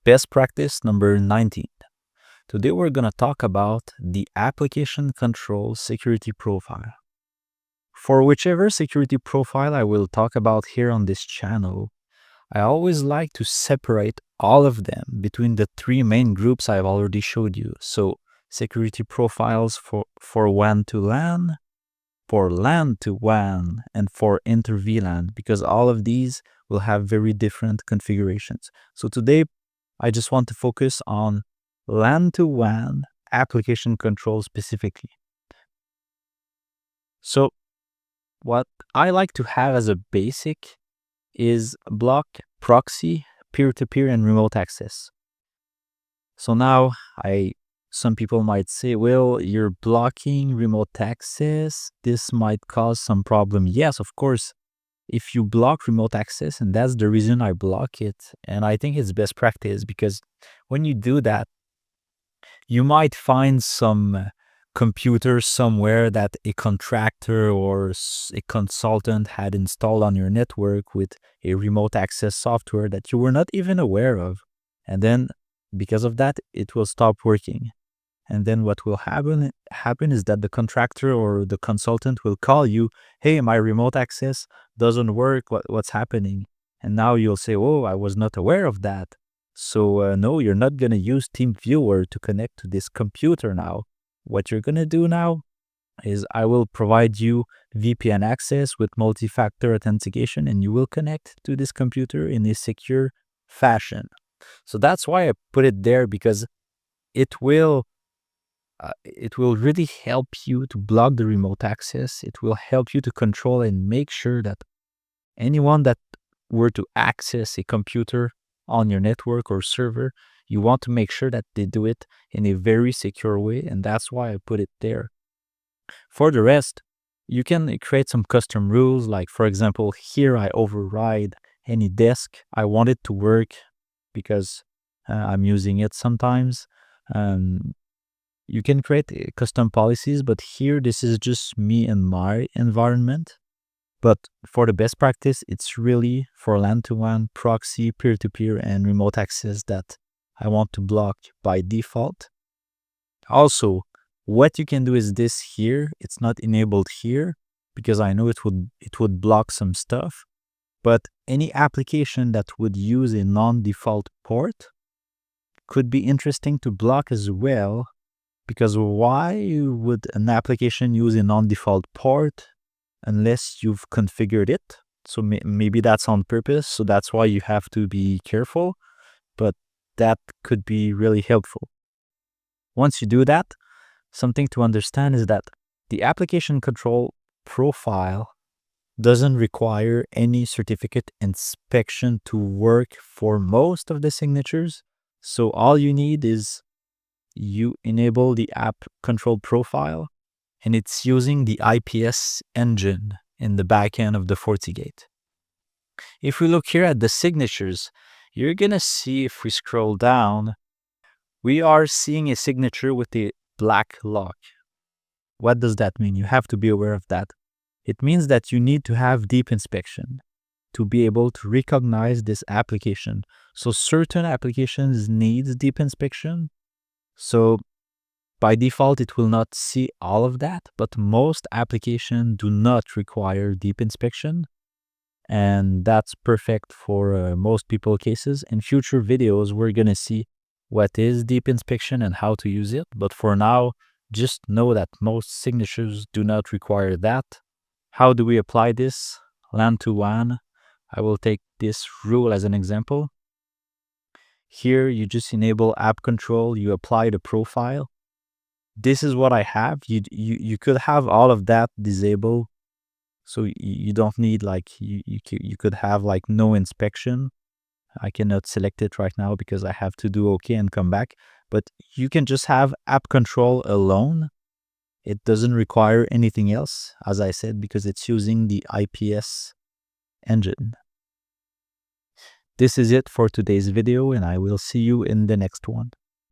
Best practice number 19. Today we're going to talk about the application control security profile. For whichever security profile I will talk about here on this channel, I always like to separate all of them between the three main groups I've already showed you. So security profiles for WAN to LAN, for LAN to WAN, and for inter-VLAN, because all of these will have very different configurations. So today, I just want to focus on LAN to WAN application control specifically. So what I like to have as a basic is block proxy, peer-to-peer, and remote access. So now some people might say, well, you're blocking remote access. This might cause some problem. Yes, of course, if you block remote access, and that's the reason I block it. And I think it's best practice because when you do that, you might find some computer somewhere that a contractor or a consultant had installed on your network with a remote access software that you were not even aware of. And then because of that, it will stop working. And then what will happen is that the contractor or the consultant will call you, hey, my remote access doesn't work. What's happening? And now you'll say, oh, I was not aware of that. So no, you're not going to use TeamViewer to connect to this computer now. What you're going to do now is I will provide you VPN access with multi-factor authentication, and you will connect to this computer in a secure fashion. So that's why I put it there, because it will really help you to block the remote access. It will help you to control and make sure that anyone that were to access a computer on your network or server, you want to make sure that they do it in a very secure way, and that's why I put it there. For the rest, you can create some custom rules, like for example, here I override any desk. I want it to work because I'm using it sometimes. You can create custom policies, but here this is just me and my environment. But for the best practice, it's really for LAN to WAN, proxy, peer-to-peer, and remote access that I want to block by default. Also, what you can do is this here. It's not enabled here because I know it would block some stuff. But any application that would use a non-default port could be interesting to block as well. Because why would an application use a non-default port unless you've configured it? So maybe that's on purpose. So that's why you have to be careful. But that could be really helpful. Once you do that, something to understand is that the application control profile doesn't require any certificate inspection to work for most of the signatures. So all you need is you enable the app control profile, and it's using the IPS engine in the backend of the FortiGate. If we look here at the signatures, you're going to see, if we scroll down, we are seeing a signature with a black lock. What does that mean? You have to be aware of that. It means that you need to have deep inspection to be able to recognize this application. So certain applications need deep inspection. So by default, it will not see all of that, but most applications do not require deep inspection. And that's perfect for most people cases. In future videos, we're going to see what is deep inspection and how to use it. But for now, just know that most signatures do not require that. How do we apply this? LAN to WAN. I will take this rule as an example. Here, you just enable app control. You apply the profile. This is what I have. You could have all of that disabled. So you don't need, like, you could have like no inspection. I cannot select it right now because I have to do OK and come back. But you can just have app control alone. It doesn't require anything else, as I said, because it's using the IPS engine. This is it for today's video, and I will see you in the next one.